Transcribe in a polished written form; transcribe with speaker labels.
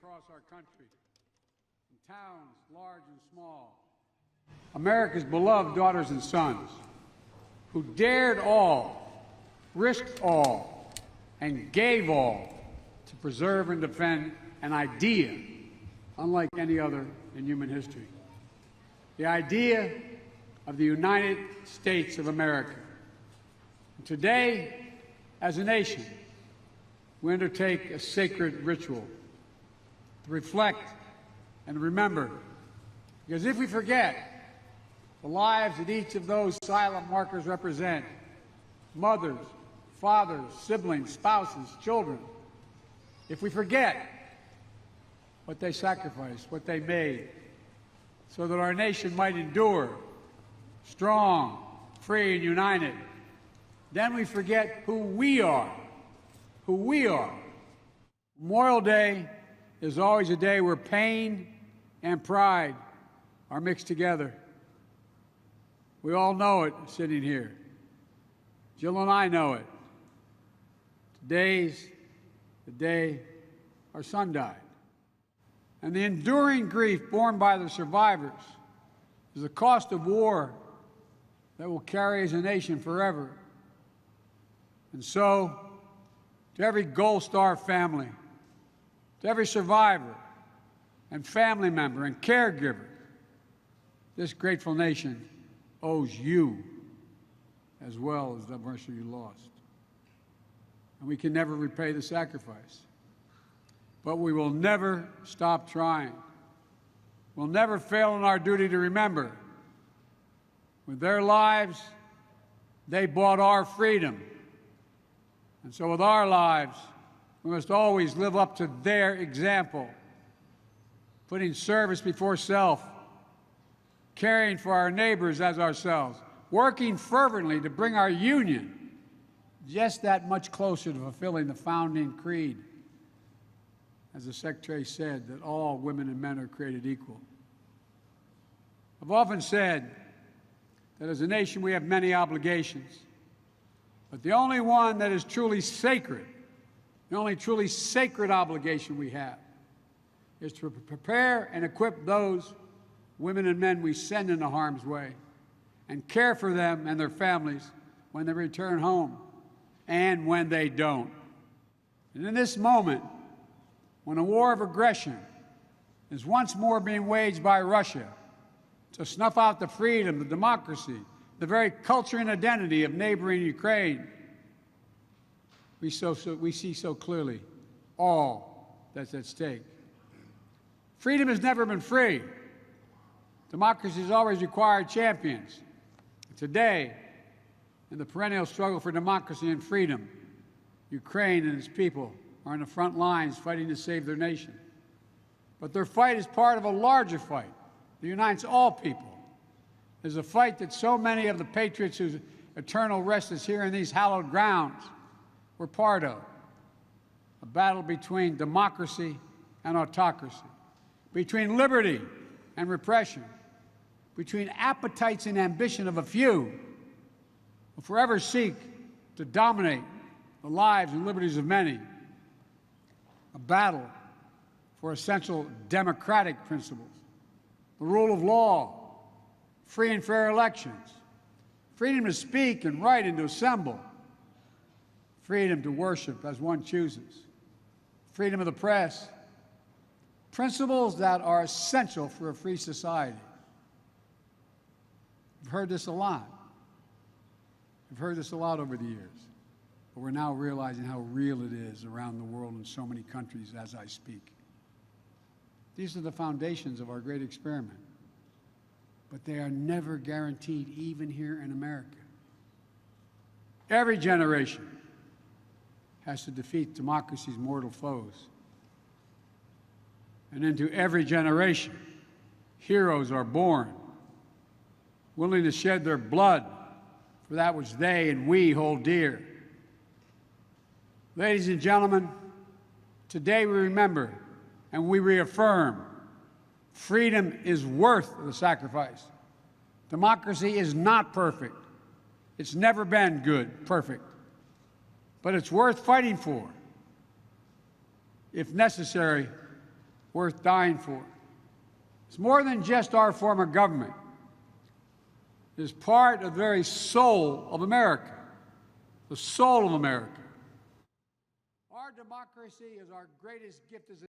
Speaker 1: across our country, in towns large and small, America's beloved daughters and sons, who dared all, risked all, and gave all to preserve and defend an idea unlike any other in human history. The idea of the United States of America. And today, as a nation, we undertake a sacred ritual to reflect and remember, because if we forget the lives that each of those silent markers represent, mothers, fathers, siblings, spouses, children, if we forget what they sacrificed, what they made, so that our nation might endure, strong, free, and united, then we forget who we are. Who we are. Memorial Day is always a day where pain and pride are mixed together. We all know it sitting here. Jill and I know it. Today's the day our son died. And the enduring grief borne by the survivors is the cost of war that will carry as a nation forever. And so, to every Gold Star family, to every survivor and family member and caregiver, this grateful nation owes you as well as the mercy you lost. And we can never repay the sacrifice. But we will never stop trying. We'll never fail in our duty to remember. With their lives, they bought our freedom. And so with our lives, we must always live up to their example, putting service before self, caring for our neighbors as ourselves, working fervently to bring our union just that much closer to fulfilling the founding creed. As the Secretary said, that all women and men are created equal. I've often said that as a nation we have many obligations, but the only one that is truly sacred, the only truly sacred obligation we have, is to prepare and equip those women and men we send into harm's way and care for them and their families when they return home and when they don't. And in this moment, when a war of aggression is once more being waged by Russia to snuff out the freedom, the democracy, the very culture and identity of neighboring Ukraine, we see so clearly all that's at stake. Freedom has never been free. Democracy has always required champions. Today, in the perennial struggle for democracy and freedom, Ukraine and its people are on the front lines fighting to save their nation. But their fight is part of a larger fight that unites all people. There's a fight that so many of the patriots whose eternal rest is here in these hallowed grounds were part of. A battle between democracy and autocracy, between liberty and repression, between appetites and ambition of a few who forever seek to dominate the lives and liberties of many. A battle for essential democratic principles, the rule of law, free and fair elections, freedom to speak and write and to assemble, freedom to worship as one chooses, freedom of the press, principles that are essential for a free society. We've heard this a lot. We've heard this a lot over the years. But we're now realizing how real it is around the world in so many countries as I speak. These are the foundations of our great experiment. But they are never guaranteed, even here in America. Every generation has to defeat democracy's mortal foes. And into every generation, heroes are born, willing to shed their blood for that which they and we hold dear. Ladies and gentlemen, today we remember and we reaffirm freedom is worth the sacrifice. Democracy is not perfect. It's never been good, perfect. But it's worth fighting for. If necessary, worth dying for. It's more than just our form of government. It is part of the very soul of America, the soul of America. Our democracy is our greatest gift as a